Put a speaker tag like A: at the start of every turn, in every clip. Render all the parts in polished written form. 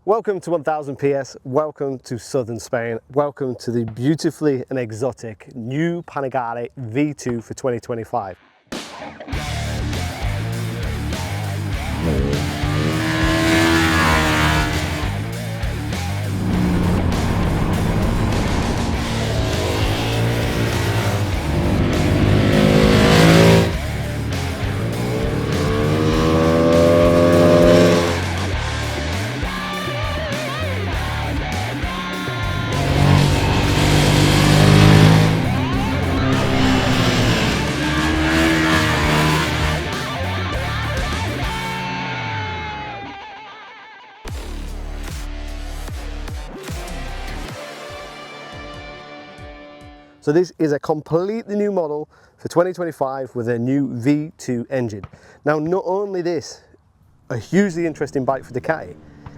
A: Welcome to 1000 PS, welcome to southern Spain, welcome to the beautifully and exotic new Panigale V2 for 2025. So this is a completely new model for 2025 with a new V2 engine. Now, not only this, a hugely interesting bike for Ducati,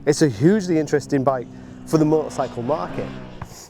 A: it's a hugely interesting bike for the motorcycle market.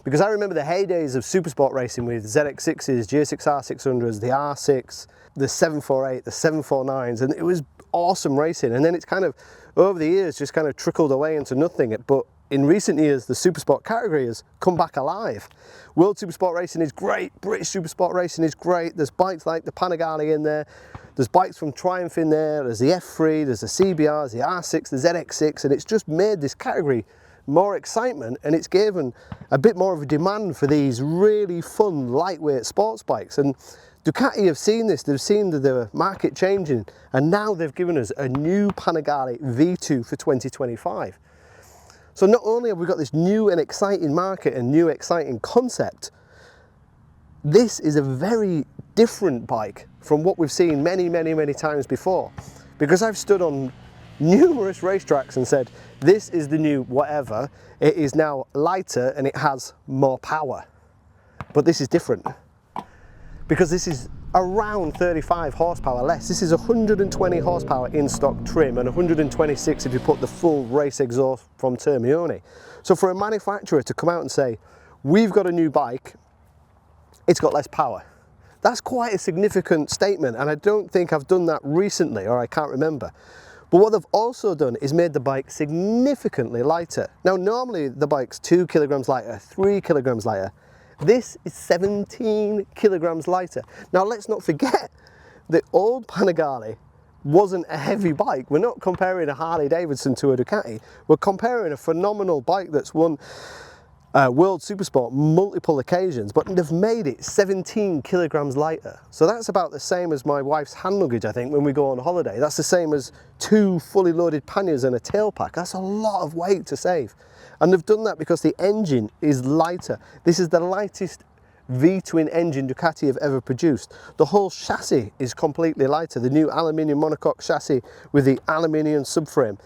A: Because I remember the heydays of supersport racing with ZX6s, GSX-R600s, the R6, the 748, the 749s, and it was awesome racing. And then it's kind of, over the years, just kind of trickled away into nothing. But in recent years, the supersport category has come back alive. World Supersport Racing is great, British Supersport Racing is great, there's bikes like the Panigale in there, there's bikes from Triumph in there, there's the F3, there's the CBRs, the R6, the ZX6, and it's just made this category more excitement, and it's given a bit more of a demand for these really fun, lightweight sports bikes. And Ducati have seen this, they've seen the market changing, and now they've given us a new Panigale V2 for 2025. So not only have we got this new and exciting market and new exciting concept, this is a very different bike from what we've seen many times before. Because I've stood on numerous racetracks and said, this is the new whatever, it is now lighter and it has more power. But this is different, because this is around 35 horsepower less. This is 120 horsepower in stock trim and 126 if you put the full race exhaust from Termione. So for a manufacturer to come out and say, we've got a new bike, it's got less power, that's quite a significant statement, and I don't think I've done that recently, or I can't remember. But what they've also done is made the bike significantly lighter. Now normally the bike's 2 kilograms lighter, 3 kilograms lighter. This is 17 kilograms lighter. Now let's not forget, the old Panigale wasn't a heavy bike. We're not comparing a Harley Davidson to a Ducati. We're comparing a phenomenal bike that's won World Supersport multiple occasions, but they've made it 17 kilograms lighter. So that's about the same as my wife's hand luggage, I think, when we go on holiday. That's the same as 2 fully loaded panniers and a tailpack. That's a lot of weight to save. And they've done that because the engine is lighter. This is the lightest V-twin engine Ducati have ever produced. The whole chassis is completely lighter. The new aluminium monocoque chassis with the aluminium subframe.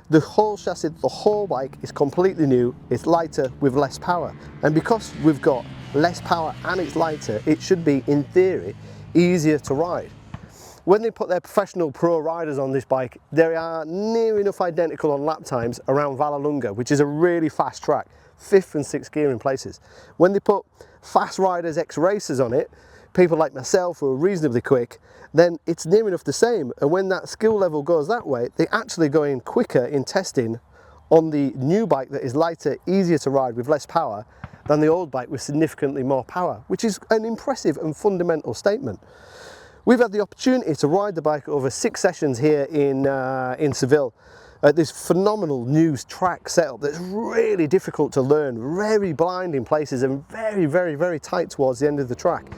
A: The whole chassis, the whole bike is completely new. It's lighter with less power. And because we've got less power and it's lighter, it should be, in theory, easier to ride. When they put their professional pro riders on this bike, they are near enough identical on lap times around Vallelunga, which is a really fast track, 5th and 6th gear in places. When they put fast riders, ex-racers on it, people like myself who are reasonably quick, then it's near enough the same. And when that skill level goes that way, they actually go in quicker in testing on the new bike that is lighter, easier to ride with less power than the old bike with significantly more power, which is an impressive and fundamental statement. We've had the opportunity to ride the bike over 6 sessions here in Seville at this phenomenal new track setup that's really difficult to learn, very blind in places and very tight towards the end of the track.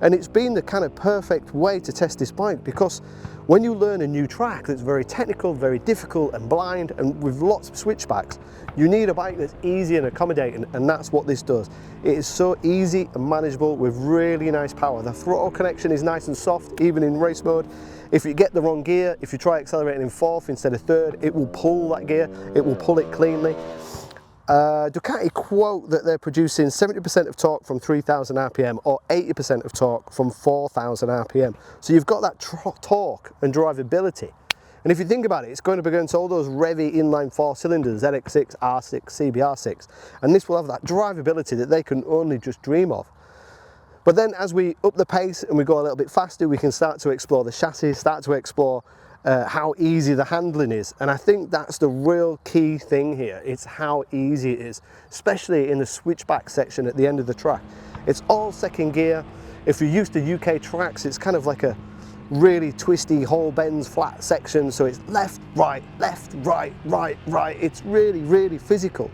A: And it's been the kind of perfect way to test this bike, because when you learn a new track that's very technical, very difficult and blind and with lots of switchbacks, you need a bike that's easy and accommodating, and that's what this does. It is so easy and manageable with really nice power. The throttle connection is nice and soft, even in race mode. If you get the wrong gear, if you try accelerating in 4th instead of 3rd, it will pull that gear, it will pull it cleanly. Ducati quote that they're producing 70% of torque from 3,000 RPM or 80% of torque from 4,000 RPM. So you've got that torque and drivability. And if you think about it, it's going to be going to all those revvy inline 4 cylinders, ZX6, R6, CBR6, and this will have that drivability that they can only just dream of. But then as we up the pace and we go a little bit faster, we can start to explore the chassis, start to explore how easy the handling is, and I think that's the real key thing here. It's how easy it is, especially in the switchback section at the end of the track. It's all second gear. If you're used to UK tracks, it's kind of like a really twisty whole bends flat section, so it's left, right, right, right. It's really physical.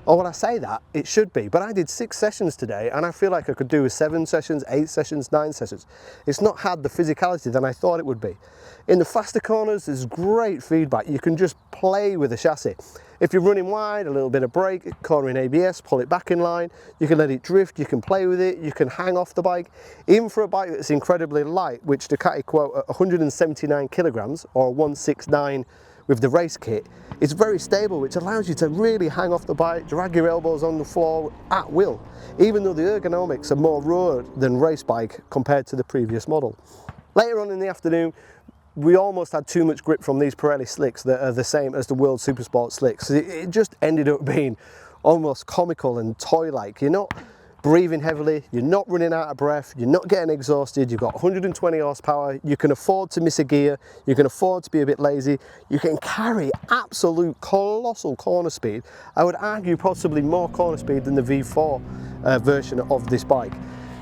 A: Or when I say that, it should be, but I did 6 sessions today and I feel like I could do 7 sessions, 8 sessions, 9 sessions. It's not had the physicality than I thought it would be. In the faster corners, there's great feedback. You can just play with the chassis. If you're running wide, a little bit of brake, cornering ABS, pull it back in line, you can let it drift, you can play with it, you can hang off the bike. Even for a bike that's incredibly light, which Ducati quote at 179 kilograms or 169 with the race kit, it's very stable, which allows you to really hang off the bike, drag your elbows on the floor at will, even though the ergonomics are more road than race bike compared to the previous model. Later on in the afternoon, we almost had too much grip from these Pirelli slicks that are the same as the World Supersport slicks. It just ended up being almost comical and toy-like. You're not breathing heavily, you're not running out of breath, you're not getting exhausted, you've got 120 horsepower, you can afford to miss a gear, you can afford to be a bit lazy, you can carry absolute colossal corner speed. I would argue possibly more corner speed than the V4 version of this bike.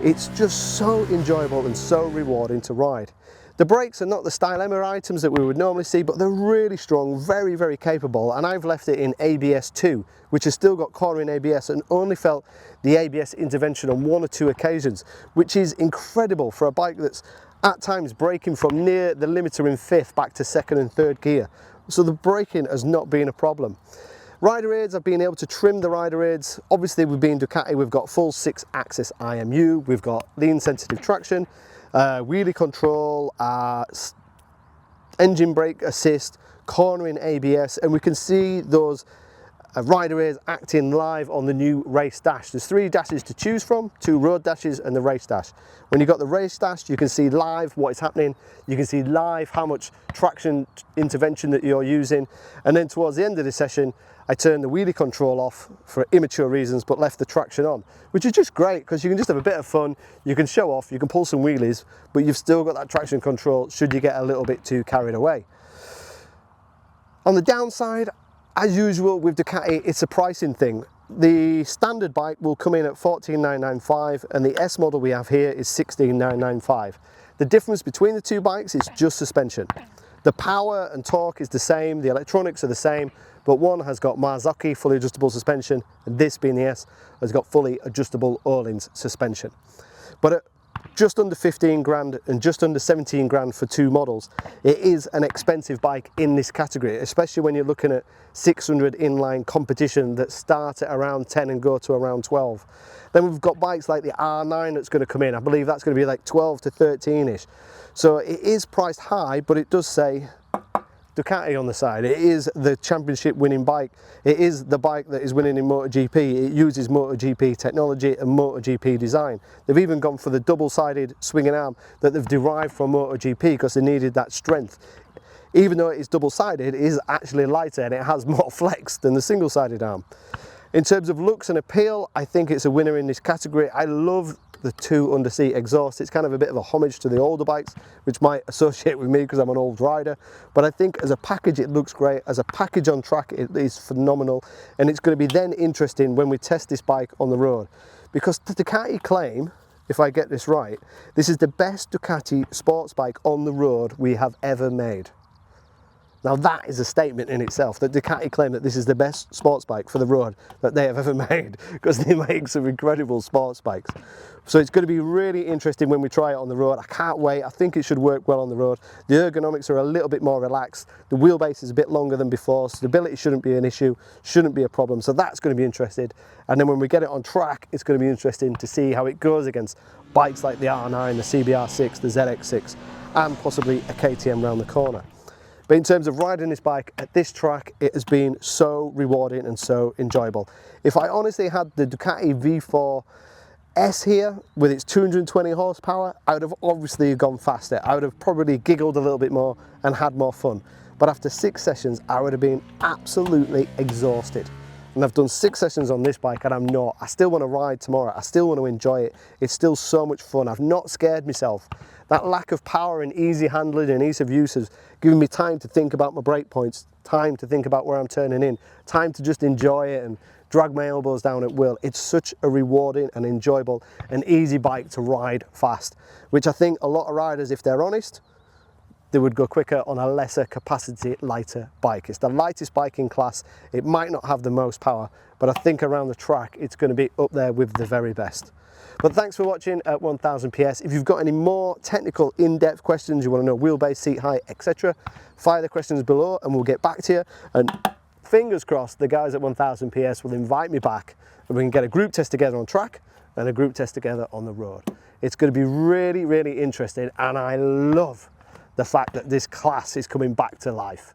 A: It's just so enjoyable and so rewarding to ride. The brakes are not the Stylemma items that we would normally see, but they're really strong, very capable, and I've left it in ABS 2, which has still got cornering ABS and only felt the ABS intervention on 1 or 2 occasions, which is incredible for a bike that's at times braking from near the limiter in 5th back to 2nd and 3rd gear. So the braking has not been a problem. Rider aids, I've been able to trim the rider aids. Obviously, we've been Ducati, we've got full 6-axis IMU, we've got lean sensitive traction, wheelie control, engine brake assist, cornering ABS, and we can see those rider aids acting live on the new race dash. There's 3 dashes to choose from, 2 road dashes and the race dash. When you've got the race dash, you can see live what is happening, you can see live how much traction intervention that you're using, and then towards the end of the session, I turned the wheelie control off for immature reasons, but left the traction on, which is just great because you can just have a bit of fun, you can show off, you can pull some wheelies, but you've still got that traction control should you get a little bit too carried away. On the downside, as usual with Ducati, it's a pricing thing. The standard bike will come in at 14,995 and the S model we have here is 16,995. The difference between the 2 bikes is just suspension. The power and torque is the same, the electronics are the same, but one has got Marzocchi fully adjustable suspension and this being the S has got fully adjustable Öhlins suspension. But at just under 15 grand and just under 17 grand for 2 models, it is an expensive bike in this category, especially when you're looking at 600 inline competition that start at around 10 and go to around 12. Then we've got bikes like the R9 that's going to come in. I believe that's going to be like 12 to 13-ish. So it is priced high, but it does say Ducati on the side. It is the championship winning bike. It is the bike that is winning in MotoGP. It uses MotoGP technology and MotoGP design. They've even gone for the double-sided swinging arm that they've derived from MotoGP because they needed that strength. Even though it is double-sided, it is actually lighter and it has more flex than the single-sided arm. In terms of looks and appeal, I think it's a winner in this category. I love the 2 underseat exhaust. It's kind of a bit of a homage to the older bikes, which might associate with me because I'm an old rider. But I think as a package, it looks great. As a package on track, it is phenomenal. And it's going to be then interesting when we test this bike on the road. Because the Ducati claim, if I get this right, this is the best Ducati sports bike on the road we have ever made. Now that is a statement in itself, that Ducati claim that this is the best sports bike for the road that they have ever made, because they make some incredible sports bikes. So it's going to be really interesting when we try it on the road. I can't wait. I think it should work well on the road. The ergonomics are a little bit more relaxed. The wheelbase is a bit longer than before. Stability shouldn't be an issue, shouldn't be a problem. So that's going to be interesting. And then when we get it on track, it's going to be interesting to see how it goes against bikes like the R9, the CBR6, the ZX6, and possibly a KTM round the corner. But in terms of riding this bike at this track, it has been so rewarding and so enjoyable. If I honestly had the Ducati V4 S here with its 220 horsepower, I would have obviously gone faster. I would have probably giggled a little bit more and had more fun. But after 6 sessions, I would have been absolutely exhausted. and I've done 6 sessions on this bike and I still want to ride tomorrow. I still want to enjoy it. It's still so much fun. I've not scared myself. That lack of power and easy handling and ease of use has given me time to think about my brake points, time to think about where I'm turning in, time to just enjoy it and drag my elbows down at will. It's such a rewarding and enjoyable and easy bike to ride fast, which I think a lot of riders, if they're honest, they would go quicker on a lesser capacity, lighter bike. It's the lightest bike in class. It might not have the most power, but I think around the track, it's going to be up there with the very best. But thanks for watching at 1000 PS. If you've got any more technical, in-depth questions, you want to know wheelbase, seat height, etc., fire the questions below and we'll get back to you. And fingers crossed, the guys at 1000 PS will invite me back and we can get a group test together on track and a group test together on the road. It's going to be really, really interesting, and I love the fact that this class is coming back to life.